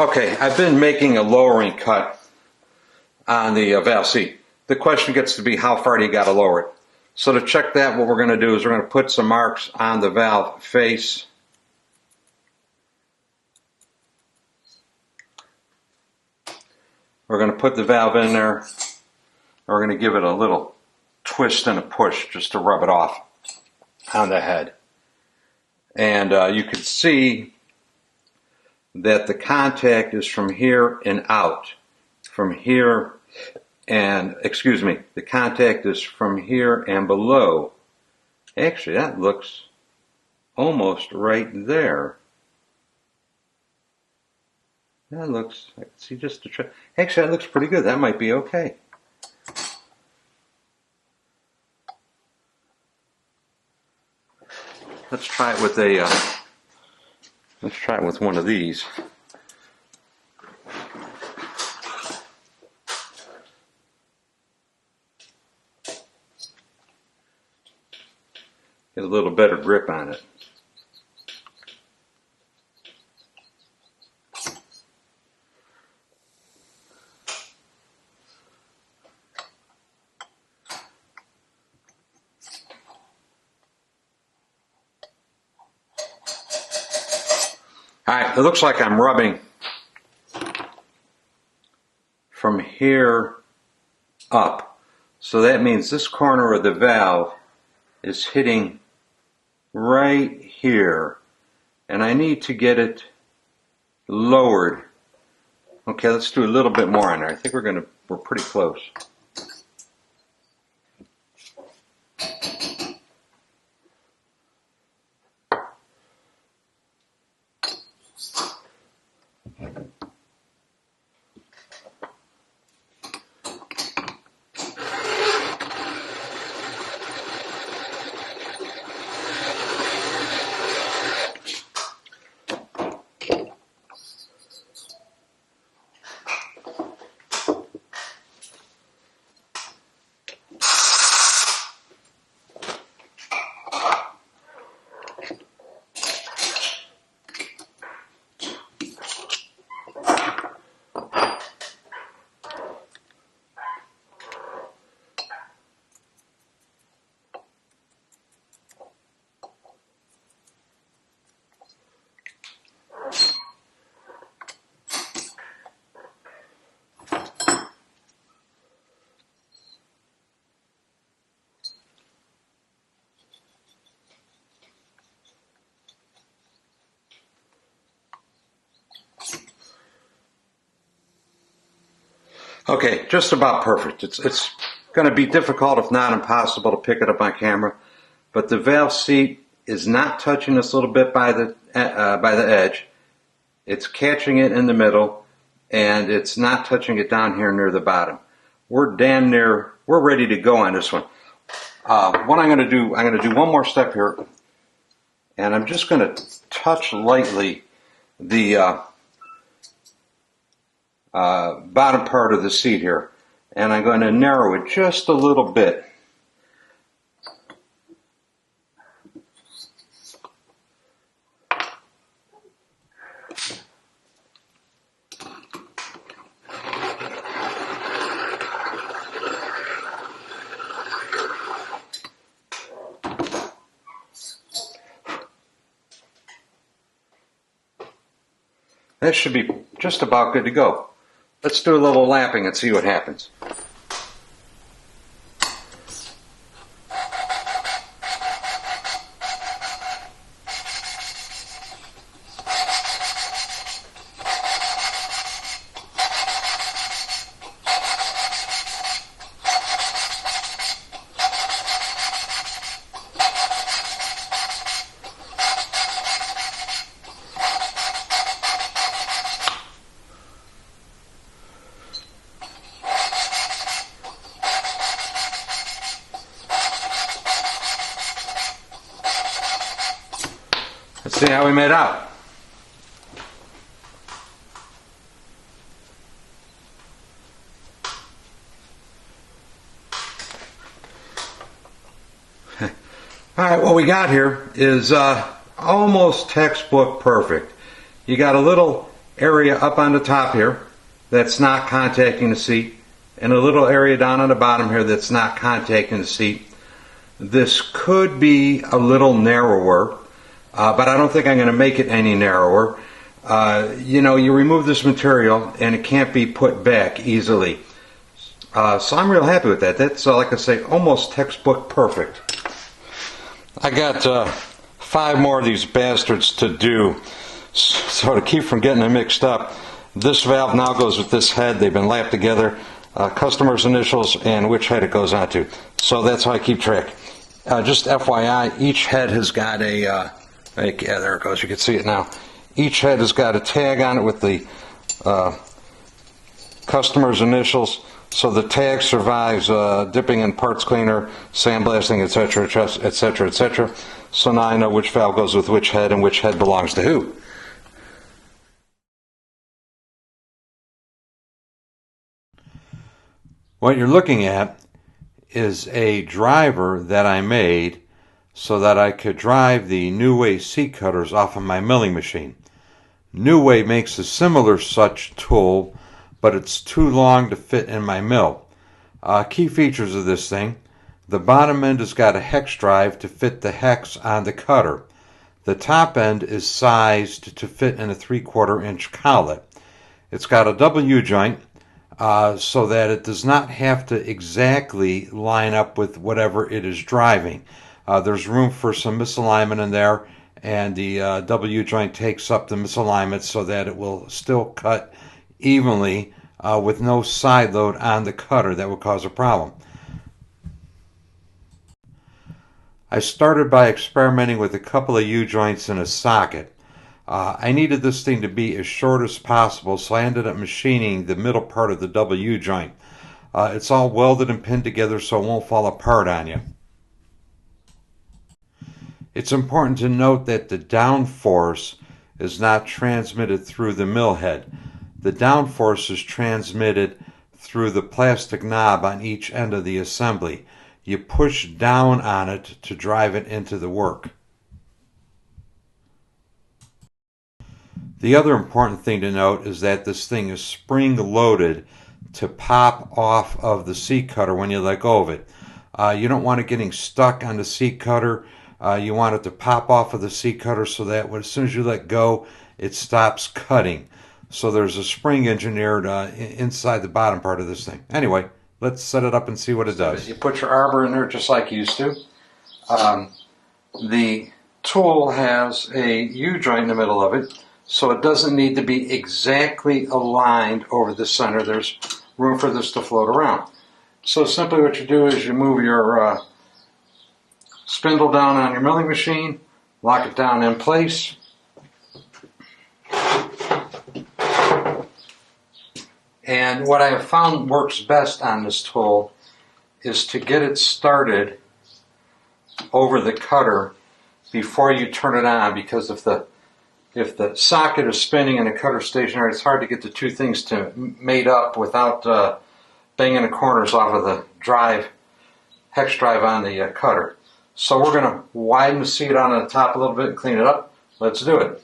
Okay, I've been making a lowering cut on the valve seat. The question gets to be, how far do you got to lower it? So to check that, what we're going to do is we're going to put some marks on the valve face. We're going to put the valve in there. We're going to give it a little twist and a push just to rub it off on the head. And you can see that the contact is from here and out. From here and, excuse me, the contact is from here and below. Actually, that looks almost right there. That looks, I can see just a try. Actually, that looks pretty good. That might be okay. Let's try it with a, let's try it with one of these. Get a little better grip on it. Alright, it looks like I'm rubbing from here up. So that means this corner of the valve is hitting right here. And I need to get it lowered. Okay, let's do a little bit more on there. I think we're pretty close. Okay, just about perfect. It's going to be difficult, if not impossible, to pick it up on camera. But the valve seat is not touching this little bit by the edge. It's catching it in the middle, and it's not touching it down here near the bottom. We're damn near, we're ready to go on this one. What I'm going to do one more step here, and I'm just going to touch lightly the bottom part of the seat here, and I'm going to narrow it just a little bit. That should be just about good to go. Let's do a little lapping and see what happens. Let's see how we made out. Alright, what we got here is almost textbook perfect. You got a little area up on the top here that's not contacting the seat, and a little area down on the bottom here that's not contacting the seat. This could be a little narrower, but I don't think I'm going to make it any narrower. You know, you remove this material and it can't be put back easily. So I'm real happy with that. That's, like I say, almost textbook perfect. I got 5 more of these bastards to do. So to keep from getting them mixed up, this valve now goes with this head. They've been lapped together, customer's initials and which head it goes onto. So that's how I keep track. Just FYI, each head has got a, yeah, there it goes, you can see it now. Each head has got a tag on it with the customer's initials, so the tag survives dipping in parts cleaner, sandblasting, etc., etc., etc. So now I know which valve goes with which head and which head belongs to who. What you're looking at is a driver that I made so that I could drive the Neway seat cutters off of my milling machine. Neway makes a similar such tool, but it's too long to fit in my mill. Key features of this thing: the bottom end has got a hex drive to fit the hex on the cutter. The top end is sized to fit in a 3/4 inch collet. It's got a W joint so that it does not have to exactly line up with whatever it is driving. There's room for some misalignment in there, and the W joint takes up the misalignment so that it will still cut evenly with no side load on the cutter that would cause a problem. I started by experimenting with a couple of U-joints in a socket. I needed this thing to be as short as possible, so I ended up machining the middle part of the W joint. It's all welded and pinned together so it won't fall apart on you. It's important to note that the downforce is not transmitted through the mill head. The downforce is transmitted through the plastic knob on each end of the assembly. You push down on it to drive it into the work. The other important thing to note is that this thing is spring loaded to pop off of the seat cutter when you let go of it. You don't want it getting stuck on the seat cutter. You want it to pop off of the seat cutter so that as soon as you let go, it stops cutting. So there's a spring engineered inside the bottom part of this thing. Anyway, let's set it up and see what it does. You put your arbor in there just like you used to. The tool has a U-joint in the middle of it, so it doesn't need to be exactly aligned over the center. There's room for this to float around. So simply what you do is you move your spindle down on your milling machine, lock it down in place. And what I have found works best on this tool is to get it started over the cutter before you turn it on, because if the socket is spinning and the cutter stationary, it's hard to get the two things to mate up without banging the corners off of the hex drive on the cutter. So we're going to widen the seat on the top a little bit and clean it up. Let's do it.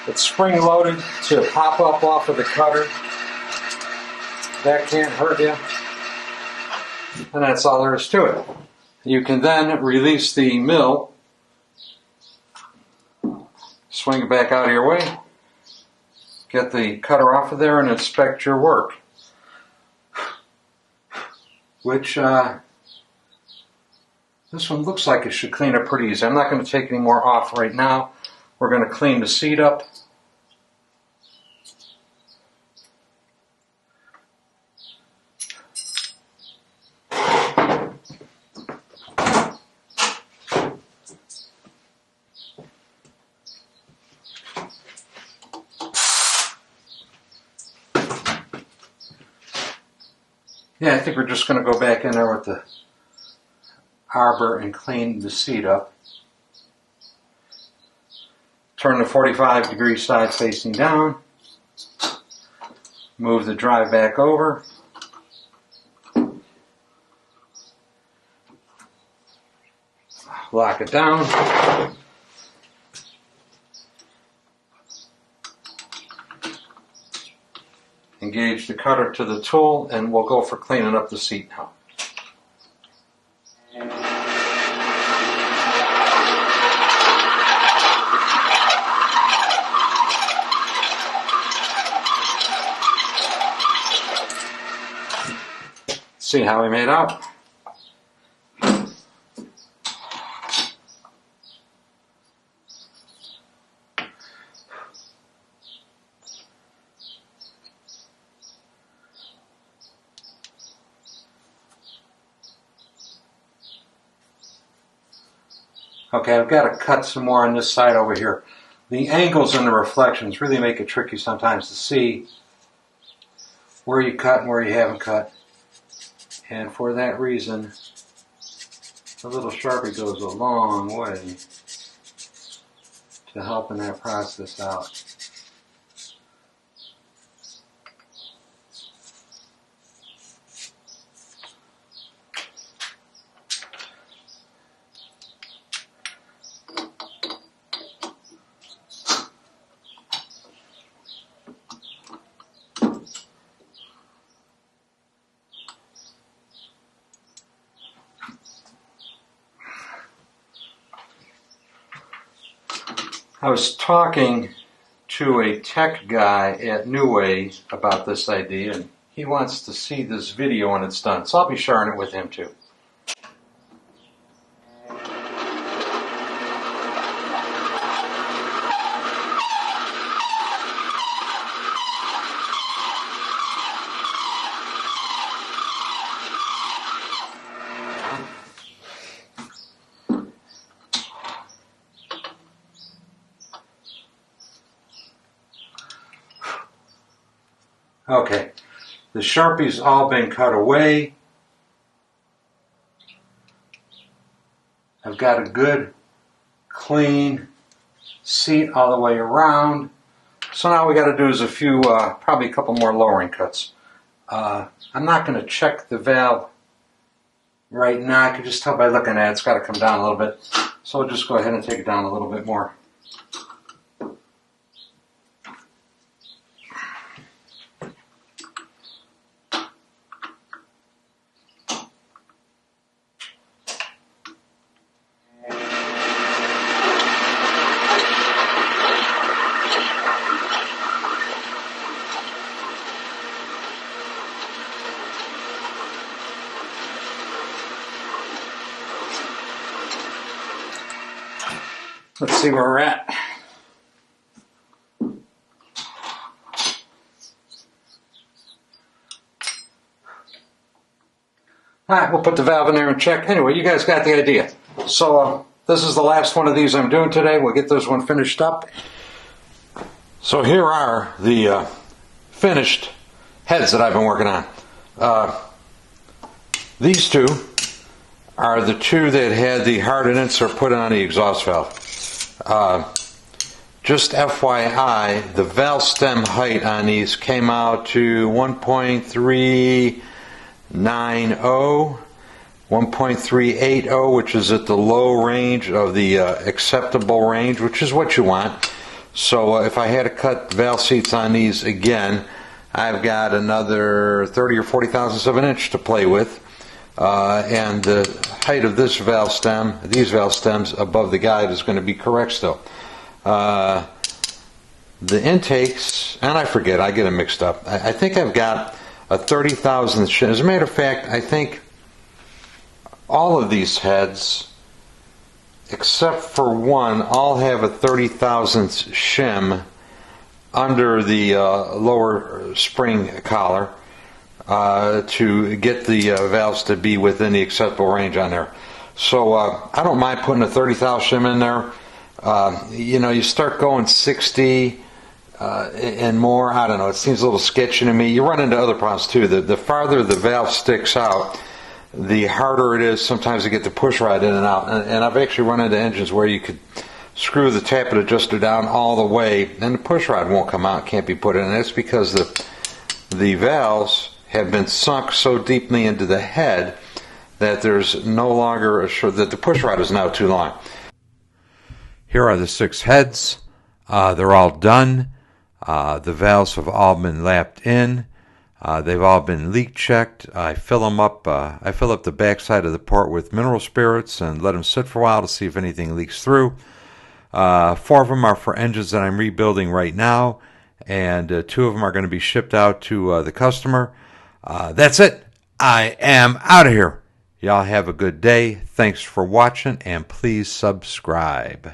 It's spring loaded to pop up off of the cutter. That can't hurt you. And that's all there is to it. You can then release the mill, swing it back out of your way, get the cutter off of there, and inspect your work. Which, this one looks like it should clean up pretty easy. I'm not going to take any more off right now. We're going to clean the seat up. Yeah, I think we're just going to go back in there with the arbor and clean the seat up. Turn the 45-degree side facing down. Move the drive back over. Lock it down. Engage the cutter to the tool, and we'll go for cleaning up the seat now. See how we made out? Okay, I've got to cut some more on this side over here. The angles and the reflections really make it tricky sometimes to see where you cut and where you haven't cut. And for that reason, the little Sharpie goes a long way to helping that process out. I was talking to a tech guy at Neway about this idea, and he wants to see this video when it's done, so I'll be sharing it with him too. Okay, the Sharpie's all been cut away. I've got a good, clean seat all the way around. So now we got to do is a few, probably a couple more lowering cuts. I'm not going to check the valve right now. I can just tell by looking at it, it's got to come down a little bit. So we'll just go ahead and take it down a little bit more. Let's see where we're at. Alright, we'll put the valve in there and check. Anyway, you guys got the idea. So this is the last one of these I'm doing today. We'll get this one finished up. So here are the finished heads that I've been working on. These two are the two that had the hardened insert put on the exhaust valve. Just FYI, the valve stem height on these came out to 1.390, 1.380, which is at the low range of the acceptable range, which is what you want. So if I had to cut valve seats on these again, I've got another 30 or 40 thousandths of an inch to play with. And the height of this valve stem, these valve stems above the guide is going to be correct still. The intakes, and I forget, I get them mixed up. I think I've got a 30 thousandth shim. As a matter of fact, I think all of these heads, except for one, all have a 30 thousandths shim under the lower spring collar. To get the valves to be within the acceptable range on there. So I don't mind putting a 30 thou shim in there. You know, you start going 60 and more, I don't know, it seems a little sketchy to me. You run into other problems too. The farther the valve sticks out, the harder it is sometimes to get the push rod in and out. And I've actually run into engines where you could screw the tappet adjuster down all the way, then the push rod won't come out, can't be put in. And that's because the valves have been sunk so deeply into the head that there's no longer that the push rod is now too long. Here are the 6 heads. They're all done. The valves have all been lapped in. They've all been leak checked. I fill them up. I fill up the backside of the port with mineral spirits and let them sit for a while to see if anything leaks through. 4 of them are for engines that I'm rebuilding right now, and 2 of them are going to be shipped out to the customer. That's it. I am out of here. Y'all have a good day. Thanks for watching, and please subscribe.